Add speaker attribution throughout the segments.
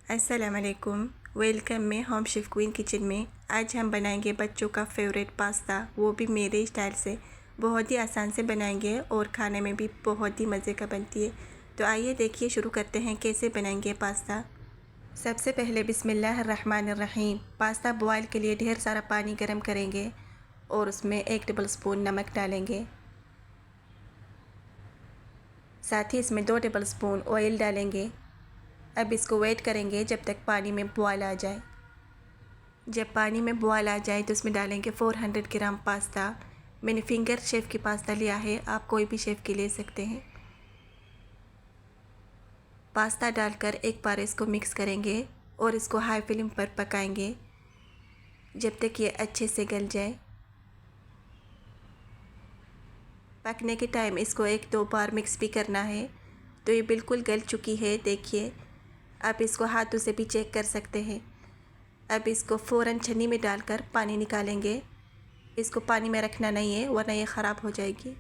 Speaker 1: अस्सलाम वालेकुम। वेलकम में होम शेफ़ क्वीन किचन में। आज हम बनाएंगे बच्चों का फेवरेट पास्ता, वो भी मेरे स्टाइल से। बहुत ही आसान से बनाएंगे और खाने में भी बहुत ही मज़े का बनती है। तो आइए देखिए, शुरू करते हैं कैसे बनाएंगे पास्ता। सबसे पहले बिस्मिल्लाहिर्रहमानिर्रहीम। पास्ता बॉयल के लिए ढेर सारा पानी गर्म करेंगे और उसमें 1 टेबल स्पून नमक डालेंगे। साथ ही इसमें 2 टेबल स्पून ऑयल डालेंगे। अब इसको वेट करेंगे जब तक पानी में बॉयल आ जाए। जब पानी में बॉयल आ जाए तो इसमें डालेंगे 400 ग्राम पास्ता। मैंने फिंगर शेफ़ की पास्ता लिया है, आप कोई भी शेफ़ की ले सकते हैं। पास्ता डालकर एक बार इसको मिक्स करेंगे और इसको हाई फ्लेम पर पकाएंगे जब तक ये अच्छे से गल जाए। पकने के टाइम इसको 1-2 बार मिक्स भी करना है। तो ये बिल्कुल गल चुकी है, देखिए। आप इसको हाथों से भी चेक कर सकते हैं। अब इसको फ़ौरन छन्नी में डालकर पानी निकालेंगे। इसको पानी में रखना नहीं है वरना ये ख़राब हो जाएगी।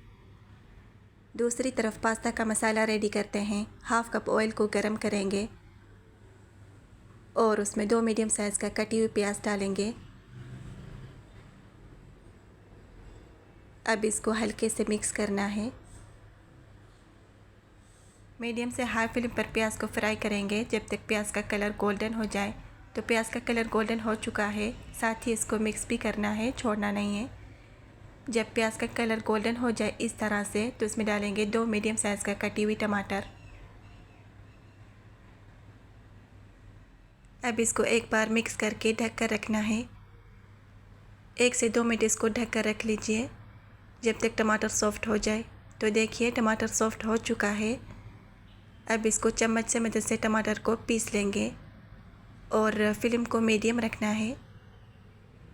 Speaker 1: दूसरी तरफ पास्ता का मसाला रेडी करते हैं। हाफ़ कप ऑयल को गरम करेंगे और उसमें 2 मीडियम साइज़ का कटी हुई प्याज डालेंगे। अब इसको हल्के से मिक्स करना है। मीडियम से हाई फ्लेम पर प्याज को फ्राई करेंगे जब तक प्याज का कलर गोल्डन हो जाए। तो प्याज का कलर गोल्डन हो चुका है, साथ ही इसको मिक्स भी करना है, छोड़ना नहीं है। जब प्याज का कलर गोल्डन हो जाए इस तरह से, तो इसमें डालेंगे 2 मीडियम साइज़ का कटी हुई टमाटर। अब इसको एक बार मिक्स करके ढक कर रखना है। 1 से 2 मिनट इसको ढक कर रख लीजिए जब तक टमाटर सॉफ्ट हो जाए। तो देखिए, टमाटर सॉफ्ट हो चुका है। अब इसको चम्मच से मदद से टमाटर को पीस लेंगे और फ्लेम को मीडियम रखना है।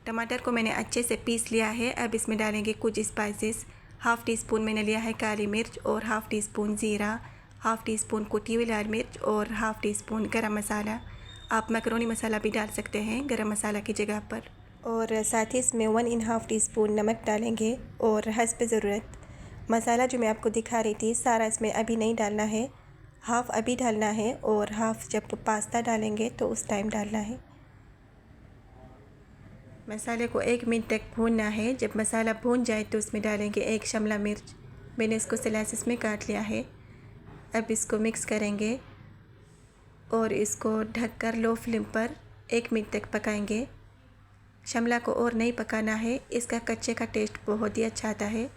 Speaker 1: टमाटर को मैंने अच्छे से पीस लिया है। अब इसमें डालेंगे कुछ स्पाइसेस। हाफ़ टी स्पून मैंने लिया है काली मिर्च और हाफ़ टी स्पून ज़ीरा, हाफ़ टी स्पून कुटी हुई लाल मिर्च और हाफ़ टी स्पून गरम मसाला। आप मैक्रोनी मसाला भी डाल सकते हैं गरम मसाला की जगह पर। और साथ ही इसमें 1½ टी स्पून नमक डालेंगे और हस्ब ज़रूरत। मसाला जो मैं आपको दिखा रही थी सारा इसमें अभी नहीं डालना है, हाफ़ अभी डालना है और हाफ़ जब पास्ता डालेंगे तो उस टाइम डालना है। मसाले को 1 मिनट तक भूनना है। जब मसाला भून जाए तो उसमें डालेंगे 1 शिमला मिर्च। मैंने इसको स्लाइसेस में काट लिया है। अब इसको मिक्स करेंगे और इसको ढककर लो फ्लेम पर 1 मिनट तक पकाएंगे। शिमला को और नहीं पकाना है, इसका कच्चे का टेस्ट बहुत ही अच्छा आता है।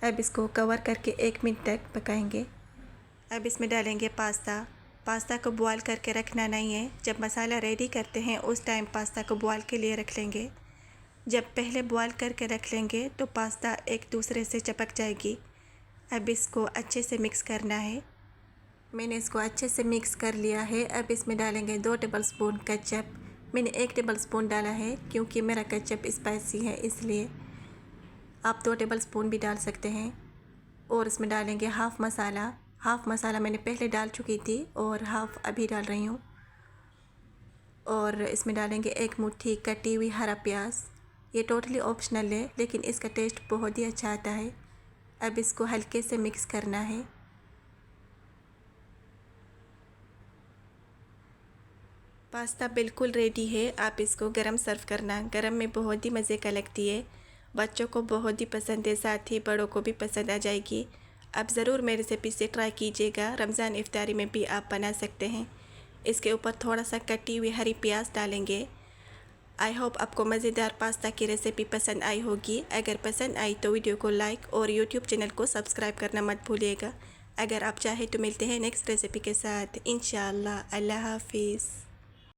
Speaker 1: अब इसको कवर करके 1 मिनट तक पकाएंगे। अब इसमें डालेंगे पास्ता। पास्ता को बॉयल करके रखना नहीं है, जब मसाला रेडी करते हैं उस टाइम पास्ता को बॉयल के लिए रख लेंगे। जब पहले बॉयल करके रख लेंगे तो पास्ता एक दूसरे से चिपक जाएगी। अब इसको अच्छे से मिक्स करना है। मैंने इसको अच्छे से मिक्स कर लिया है। अब इसमें डालेंगे 2 टेबल स्पून केचप। मैंने 1 टेबल स्पून डाला है क्योंकि मेरा केचप स्पाइसी है, इसलिए आप 2 टेबल स्पून भी डाल सकते हैं। और इसमें डालेंगे हाफ़ मसाला। हाफ़ मसाला मैंने पहले डाल चुकी थी और हाफ़ अभी डाल रही हूँ। और इसमें डालेंगे 1 मुट्ठी कटी हुई हरा प्याज। ये टोटली ऑप्शनल है लेकिन इसका टेस्ट बहुत ही अच्छा आता है। अब इसको हल्के से मिक्स करना है। पास्ता बिल्कुल रेडी है, आप इसको गरम सर्व करना। गरम में बहुत ही मज़े का लगती है, बच्चों को बहुत ही पसंद है, साथ ही बड़ों को भी पसंद आ जाएगी। आप ज़रूर मेरी रेसिपी से ट्राई कीजिएगा। रमज़ान इफ्तारी में भी आप बना सकते हैं। इसके ऊपर थोड़ा सा कटी हुई हरी प्याज डालेंगे। आई होप आपको मज़ेदार पास्ता की रेसिपी पसंद आई होगी। अगर पसंद आई तो वीडियो को लाइक और यूट्यूब चैनल को सब्सक्राइब करना मत भूलिएगा। अगर आप चाहें तो मिलते हैं नेक्स्ट रेसिपी के साथ इंशाअल्लाह। अल्लाह हाफिज़।